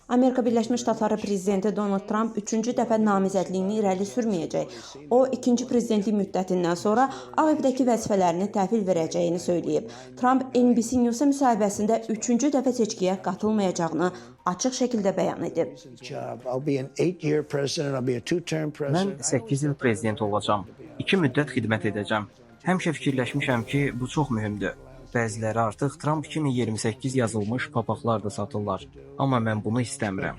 Amerika Birləşmiş Ştatları prezidenti Donald Trump üçüncü dəfə namizədliyini irəli sürməyəcək. O, ikinci prezidentlik müddətindən sonra Ağ Evdəki vəzifələrini təhvil verəcəyini söyləyib. Trump NBC News-a müsahibəsində üçüncü dəfə seçkiyə qatılmayacağını açıq şəkildə bəyan edib. Mən 8 il prezident olacağam. 2 müddət xidmət edəcəm. Həmişə fikirləşmişəm ki, bu çox mühümdür. Bəziləri artıq Trump 2028 yazılmış papaqlar da satırlar. Amma mən bunu istəmirəm.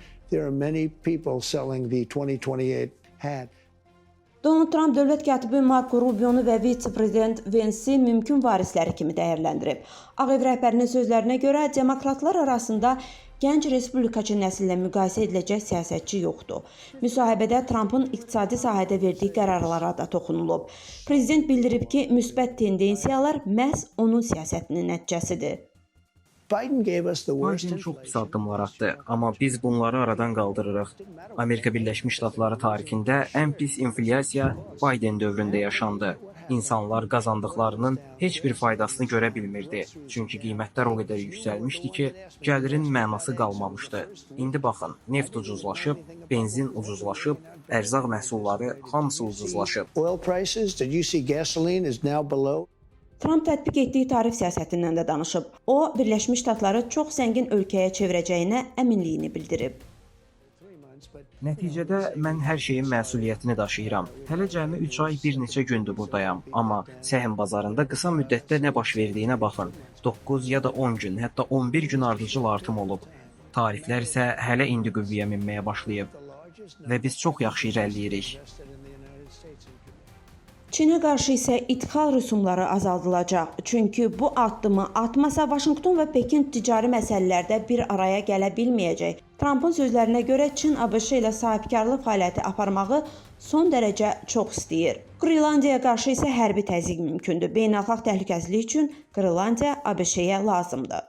Donald Trump dövlət katibi Marco Rubionu və vitse-prezident Vance'i mümkün varisləri kimi dəyərləndirib. Ağ Ev rəhbərinin sözlərinə görə demokratlar arasında gənc respublikaçı nəsillə müqayisə ediləcək siyasətçi yoxdur. Müsahibədə Trumpın iqtisadi sahədə verdiyi qərarlara da toxunulub. Prezident bildirib ki, müsbət tendensiyalar məhz onun siyasətinin nəticəsidir. Biden çox pis addımlar atdı, amma biz bunları aradan qaldırırıq. Amerika Birləşmiş Ştatları tarixində ən pis inflyasiya Biden dövründə yaşandı. İnsanlar qazandıqlarının heç bir faydasını görə bilmirdi. Çünki qiymətlər o qədər yüksəlmişdi ki, gəlirin mənası qalmamışdı. İndi baxın, neft ucuzlaşıb, benzin ucuzlaşıb, ərzaq məhsulları hamısı ucuzlaşıb. Trump tətbiq etdiyi tarif siyasətindən də danışıb. O, Birləşmiş Ştatları çox zəngin ölkəyə çevirəcəyinə əminliyini bildirib. Nəticədə mən hər şeyin məsuliyyətini daşıyıram. Hələ cəmi 3 ay bir neçə gündür buradayam. Amma səhm bazarında qısa müddətdə nə baş verdiyinə baxın. 9 ya da 10 gün, hətta 11 gün ardıcıl artım olub. Tariflər isə hələ indi qüvvəyə minməyə başlayıb. Və biz çox yaxşı irəliləyirik. Çinə qarşı isə idxal rüsumları azaldılacaq. Çünki bu addımı atmasa Vaşinqton və Pekin ticari məsələlərdə bir araya gələ bilməyəcək. Trumpın sözlərinə görə Çin ABŞ ilə sahibkarlıq fəaliyyəti aparmağı son dərəcə çox istəyir. Qrenlandiyaya qarşı isə hərbi təzyiq mümkündür. Beynəlxalq təhlükəsizlik üçün Qrenlandiya ABŞ-yə lazımdır.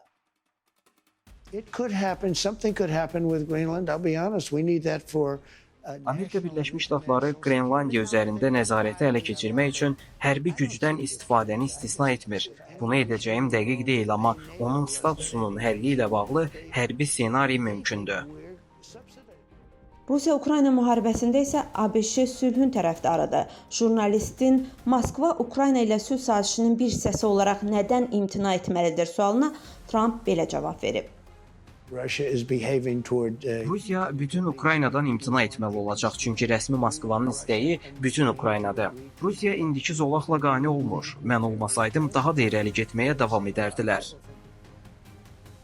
Amerika Birləşmiş Ştatları Qrenlandiya üzərində nəzarəti ələ keçirmək üçün hərbi gücdən istifadəni istisna etmir. Bunu edəcəyim dəqiq deyil, amma onun statusunun həlli ilə bağlı hərbi ssenari mümkündür. Rusiya-Ukrayna müharibəsində isə ABŞ sülhün tərəfdarıdır. Jurnalistin Moskva-Ukrayna ilə sülh sazişinin bir hissəsi olaraq nədən imtina etməlidir sualına Trump belə cavab verib. Rusiya bütün Ukraynadan imtina etməli olacaq, çünki rəsmi Moskvanın istəyi bütün Ukraynadır. Rusiya indiki zolaqla qane olmur. Mən olmasaydım daha da irəli getməyə davam edərdilər.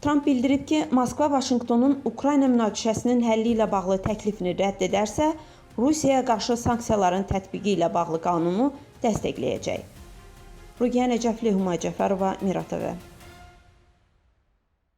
Trump bildirib ki, Moskva Vaşinqtonun Ukrayna münaqişəsinin həlli ilə bağlı təklifini rədd edərsə, Rusiyaya qarşı sanksiyaların tətbiqi ilə bağlı qanunu dəstəkləyəcək. Rugiyə Nəcəfli, Humay Cəfərova, Mira TV.